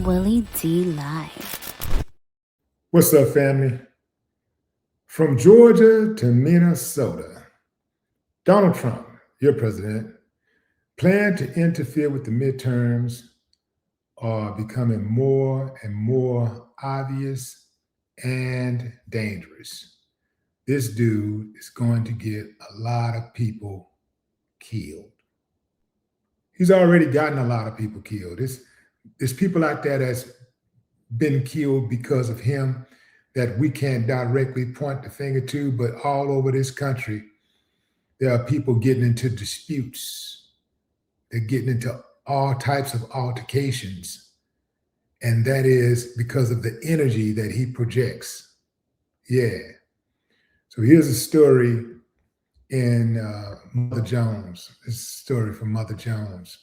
Willie D Live. What's up, family? From Georgia to Minnesota, Donald Trump, your president, plan to interfere with the midterms are becoming more and more obvious and dangerous. This dude is going to get a lot of people killed. He's already gotten a lot of people killed. There's people out there that's been killed because of him that we can't directly point the finger to, but all over this country, there are people getting into disputes. They're getting into all types of altercations. And that is because of the energy that he projects. Yeah. So here's a story in Mother Jones. This is a story from Mother Jones.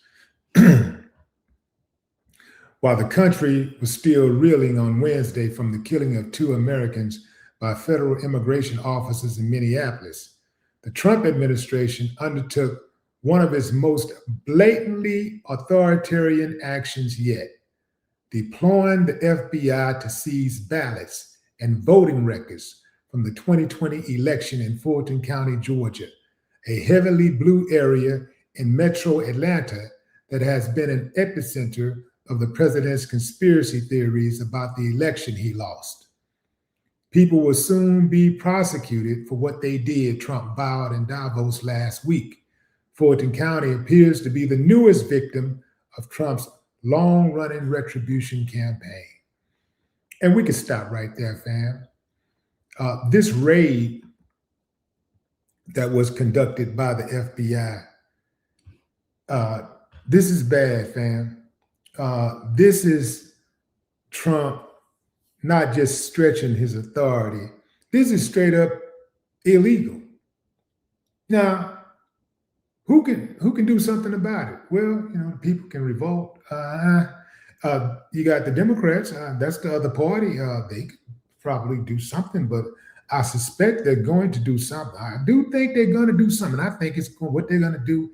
While the country was still reeling on Wednesday from the killing of 2 Americans by federal immigration officers in Minneapolis, the Trump administration undertook one of its most blatantly authoritarian actions yet, deploying the FBI to seize ballots and voting records from the 2020 election in Fulton County, Georgia, a heavily blue area in metro Atlanta that has been an epicenter of the president's conspiracy theories about the election he lost. People will soon be prosecuted for what they did, Trump vowed in Davos last week. Fulton County appears to be the newest victim of Trump's long-running retribution campaign. And we can stop right there, fam. This raid that was conducted by the FBI, this is bad, fam. This is Trump not just stretching his authority. This is straight up illegal. Now, who can do something about it? Well, people can revolt. You got the Democrats. That's the other party. They could probably do something, but I suspect they're going to do something. I do think they're going to do something. I think what they're going to do.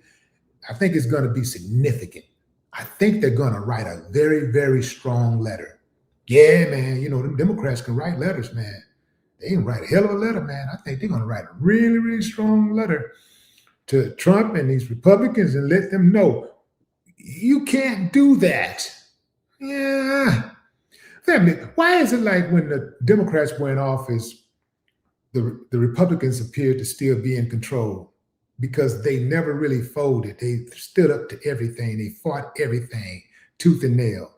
I think it's going to be significant. I think they're going to write a very, very strong letter. Yeah, man, the Democrats can write letters, man. They can write a hell of a letter, man. I think they're going to write a really, really strong letter to Trump and these Republicans and let them know, you can't do that. Yeah. Family, why is it like when the Democrats were in office, the Republicans appeared to still be in control? Because they never really folded. They stood up to everything. They fought everything tooth and nail.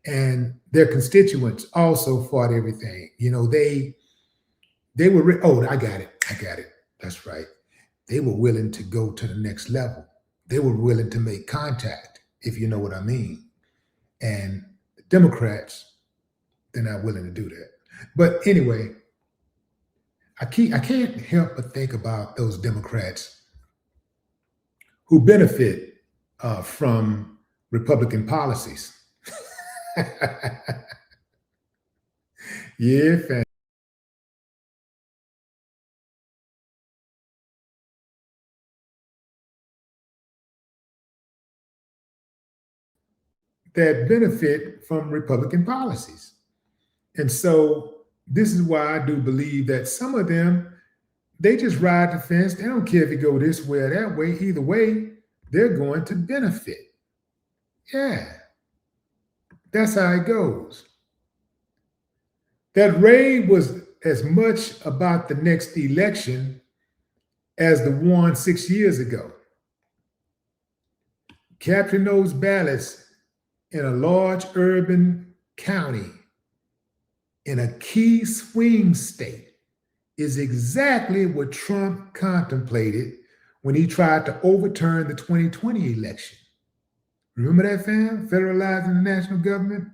And their constituents also fought everything. They were, I got it. That's right. They were willing to go to the next level. They were willing to make contact, if you know what I mean. And the Democrats, they're not willing to do that. But anyway, I can't help but think about those Democrats who benefit from Republican policies. Yeah, fam. That benefit from Republican policies. And so this is why I do believe that some of them, they just ride the fence. They don't care if it go this way or that way. Either way, they're going to benefit. Yeah, that's how it goes. That raid was as much about the next election as the one 6 years ago. Capturing those ballots in a large urban county in a key swing state is exactly what Trump contemplated when he tried to overturn the 2020 election. Remember that, fam? Federalizing the national government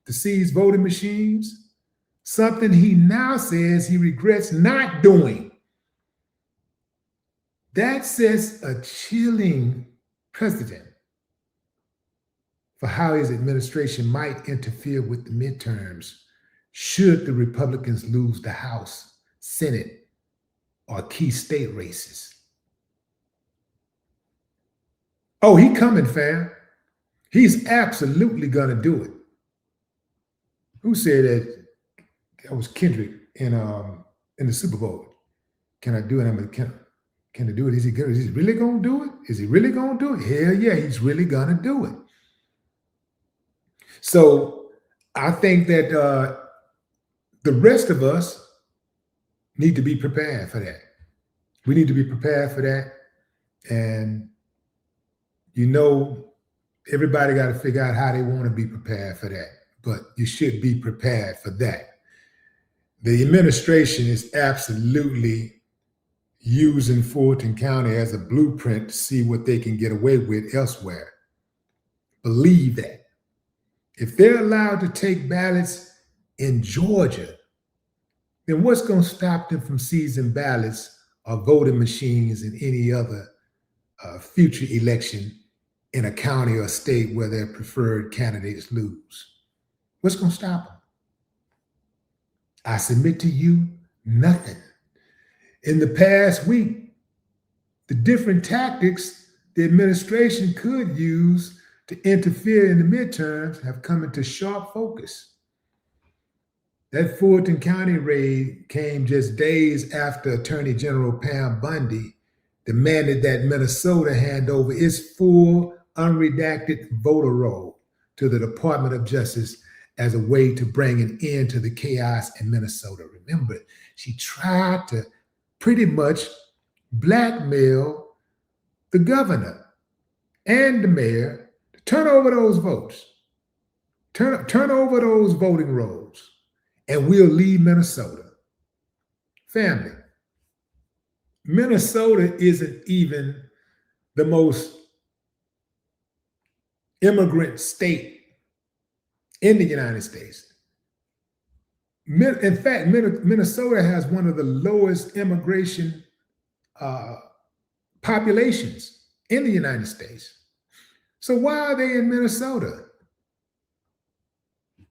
to seize voting machines? Something he now says he regrets not doing. That sets a chilling precedent for how his administration might interfere with the midterms should the Republicans lose the House, Senate, or key state races. Oh, he coming, fam. He's absolutely going to do it. Who said that? That was Kendrick in the Super Bowl. Can I do it? Can I do it? Is he good? Is he really gonna do it? Is he really gonna do it? Hell yeah, he's really gonna do it. So I think that the rest of us need to be prepared for that. We need to be prepared for that. And everybody got to figure out how they want to be prepared for that. But you should be prepared for that. The administration is absolutely using Fulton County as a blueprint to see what they can get away with elsewhere. Believe that. If they're allowed to take ballots in Georgia, then what's going to stop them from seizing ballots or voting machines in any other future election in a county or state where their preferred candidates lose? What's going to stop them? I submit to you, nothing. In the past week, the different tactics the administration could use to interfere in the midterms have come into sharp focus. That Fulton County raid came just days after Attorney General Pam Bondi demanded that Minnesota hand over its full, unredacted voter roll to the Department of Justice as a way to bring an end to the chaos in Minnesota. Remember, she tried to pretty much blackmail the governor and the mayor to turn over those votes, turn over those voting rolls, and we'll leave Minnesota. Family, Minnesota isn't even the most immigrant state in the United States. In fact, Minnesota has one of the lowest immigration populations in the United States. So why are they in Minnesota?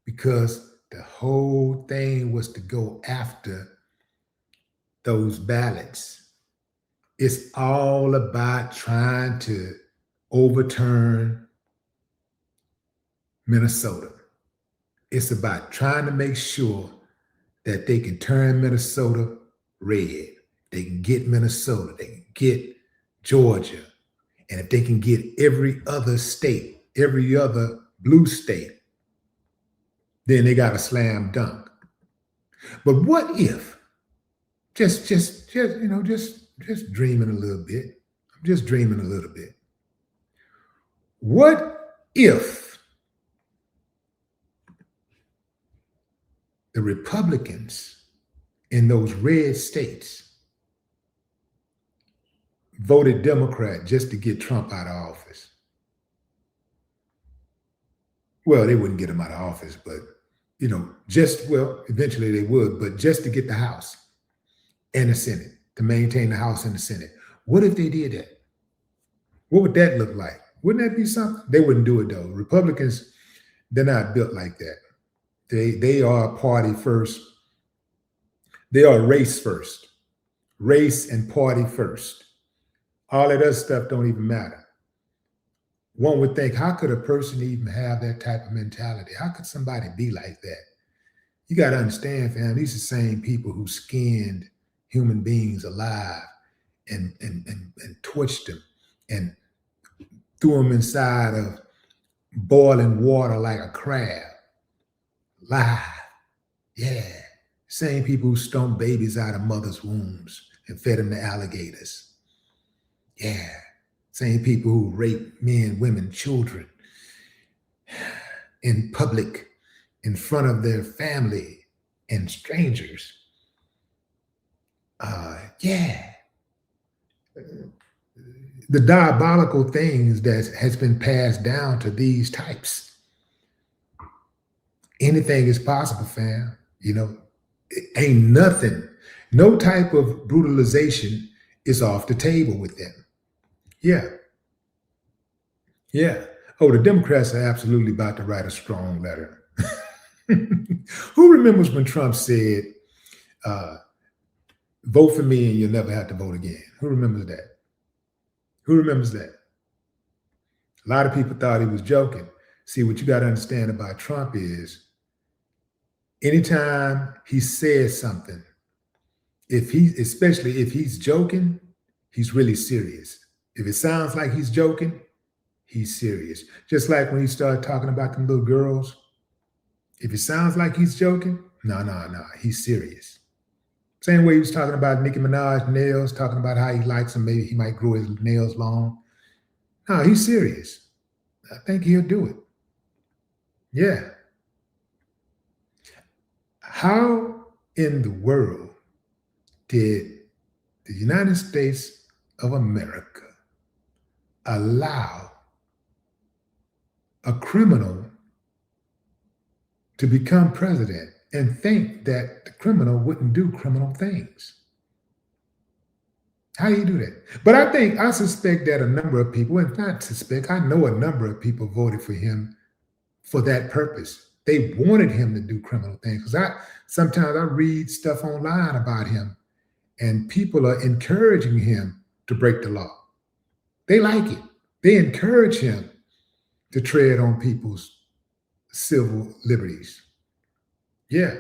Because the whole thing was to go after those ballots. It's all about trying to overturn Minnesota. It's about trying to make sure that they can turn Minnesota red. They can get Minnesota. They can get Georgia. And if they can get every other state, every other blue state, then they got a slam dunk. But what if, just dreaming a little bit. I'm just dreaming a little bit. What if the Republicans in those red states voted Democrat just to get Trump out of office? Well, they wouldn't get him out of office, but eventually they would, but just to get the House and the Senate, to maintain the House and the Senate. What if they did that? What would that look like? Wouldn't that be something? They wouldn't do it though. Republicans, they're not built like that. They are party first. They are race first. Race and party first. All that other stuff don't even matter. One would think, how could a person even have that type of mentality? How could somebody be like that? You got to understand, fam, these are the same people who skinned human beings alive and torched them and threw them inside of boiling water like a crab. Live. Yeah. Same people who stomped babies out of mothers' wombs and fed them to alligators. Yeah. Same people who rape men, women, children in public, in front of their family and strangers. The diabolical things that has been passed down to these types. Anything is possible, fam. Ain't nothing, no type of brutalization is off the table with them. Yeah. Oh, the Democrats are absolutely about to write a strong letter. Who remembers when Trump said, vote for me and you'll never have to vote again? Who remembers that? Who remembers that? A lot of people thought he was joking. See, what you got to understand about Trump is anytime he says something, especially if he's joking, he's really serious. If it sounds like he's joking, he's serious. Just like when he started talking about them little girls, if it sounds like he's joking, no, he's serious. Same way he was talking about Nicki Minaj nails, talking about how he likes them, maybe he might grow his nails long. No, he's serious. I think he'll do it. Yeah. How in the world did the United States of America allow a criminal to become president and think that the criminal wouldn't do criminal things? How do you do that? But I suspect that a number of people, and not suspect, I know a number of people voted for him for that purpose. They wanted him to do criminal things. Because sometimes I read stuff online about him, and people are encouraging him to break the law. They like it. They encourage him to tread on people's civil liberties. Yeah.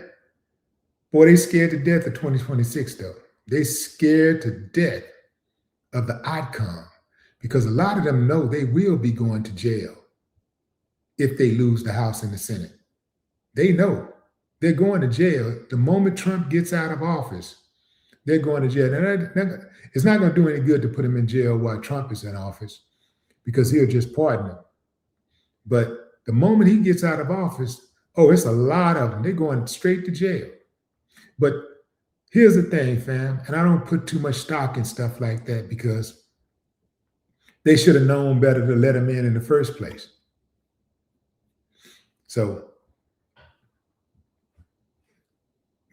Boy, they scared to death of 2026, though. They scared to death of the outcome because a lot of them know they will be going to jail if they lose the House and the Senate. They know they're going to jail the moment Trump gets out of office. They're going to jail. Now, it's not going to do any good to put him in jail while Trump is in office because he'll just pardon him. But the moment he gets out of office, it's a lot of them. They're going straight to jail. But here's the thing, fam, and I don't put too much stock in stuff like that because they should have known better to let him in the first place. So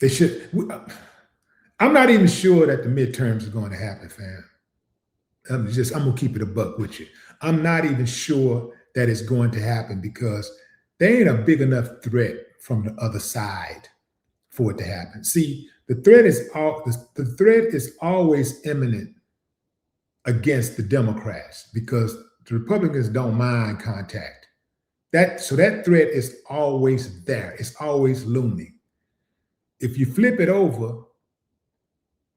they should. I'm not even sure that the midterms are going to happen, fam. I'm going to keep it a buck with you. I'm not even sure that it's going to happen because they ain't a big enough threat from the other side for it to happen. See, the threat is always imminent against the Democrats because the Republicans don't mind contact. So that threat is always there. It's always looming. If you flip it over,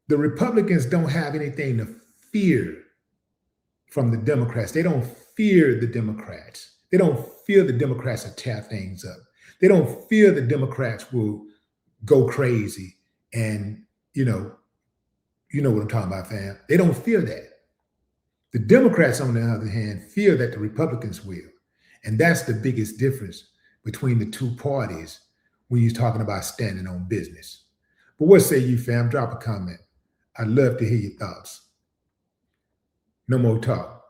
the Republicans don't have anything to fear from the Democrats. They don't fear the Democrats. They don't fear the Democrats will tear things up. They don't fear the Democrats will go crazy. And you know what I'm talking about, fam. They don't fear that. The Democrats, on the other hand, fear that the Republicans will. And that's the biggest difference between the two parties when you're talking about standing on business. But what say you, fam? Drop a comment. I'd love to hear your thoughts. No more talk.